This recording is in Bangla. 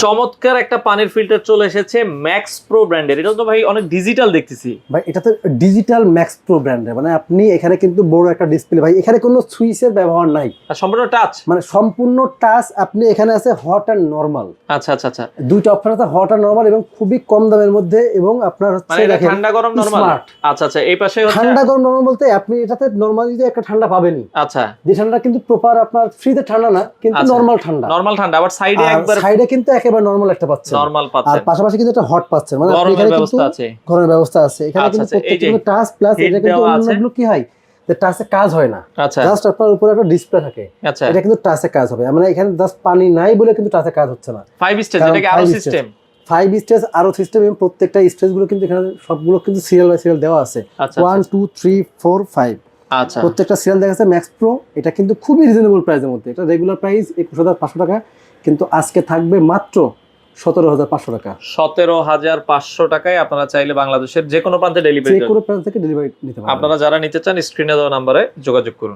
চমৎকার একটা পানির ফিল্টার চলে এসেছে ম্যাক্স প্রো ব্র্যান্ডের। এটা তো ভাই অনেক ডিজিটাল দেখতেছি ভাই। এটা তো ডিজিটাল ম্যাক্স প্রো ব্র্যান্ডের, মানে আপনি এখানে কিন্তু বড় একটা ডিসপ্লে ভাই, এখানে কোনো সুইচের ব্যবহার নাই, আর সম্পূর্ণ টাচ, মানে সম্পূর্ণ টাচ। আপনি এখানে আছে হট অ্যান্ড নরমাল। আচ্ছা আচ্ছা আচ্ছা, দুইটা অপশন আছে, হট অ্যান্ড নরমাল, এবং খুবই কম দামের মধ্যে। এবং আপনার মানে হচ্ছে এটা দেখেন ঠান্ডা গরম নরমাল। স্মার্ট। আচ্ছা আচ্ছা, এই পাশে হচ্ছে ঠান্ডা গরম নরমাল বলতে আপনি এটাতে নরমালি যে একটা ঠান্ডা পাবেনই, আচ্ছা, যে ঠান্ডা কিন্তু প্রপার আপনার ফ্রিতে ঠান্ডা না, কিন্তু আচ্ছা। নরমাল ঠান্ডা। নরমাল ঠান্ডা, আবার সাইডে একবার সাইডে কিন্তু একেবারে নরমাল একটা পাচ্ছেন, নরমাল আর পাচ্ছেন, পাশাপাশি কিন্তু একটা হট পাচ্ছেন, মানে আপনি গরমের এখানে কিন্তু ব্যবস্থা আছে। গরমের ব্যবস্থা আছে এখানে। আচ্ছা, কিন্তু আচ্ছা, এই প্রত্যেকটা যে কিন্তু টাচ প্লাস, heat এটা কিন্তু দেওয়া আছে। অন্যগুলো কি হয় যে টাচে কাজ হয় না, আচ্ছা জাস্ট আপনার উপরে একটা ডিসপ্লে থাকে, আচ্ছা, এটা কিন্তু টাচে কাজ হবে। মানে এখানে জাস্ট পানি নাই বলে কিন্তু টাচে কাজ হচ্ছে না। 5 স্টেজ, কারণ এটা কি আরো 5 সিস্টেম? 5 স্টেজ আরো সিস্টেম, এবং প্রত্যেকটা স্টেজ গুলো কিন্তু এখানে সবগুলো কিন্তু সিরিয়াল বাই সিরিয়াল দেওয়া আছে। আচ্ছা 1 2 3 4 5 আচ্ছা, প্রত্যেকটা সিরিয়াল দেখা যাচ্ছে। ম্যাক্স প্রো এটা কিন্তু খুবই রিজনেবল প্রাইসের মধ্যে। এটা রেগুলার প্রাইস 21,500 টাকা, কিন্তু আজকে থাকবে মাত্র 17,500 টাকা। 17,500 টাকায় আপনারা চাইলে বাংলাদেশের যে কোনো প্রান্তে ডেলিভারি যে কোনো প্রাইস থেকে ডেলিভারি নিতে পারবেন। আপনারা যারা নিতে চান স্ক্রিনে দেওয়া নম্বরে যোগাযোগ করুন।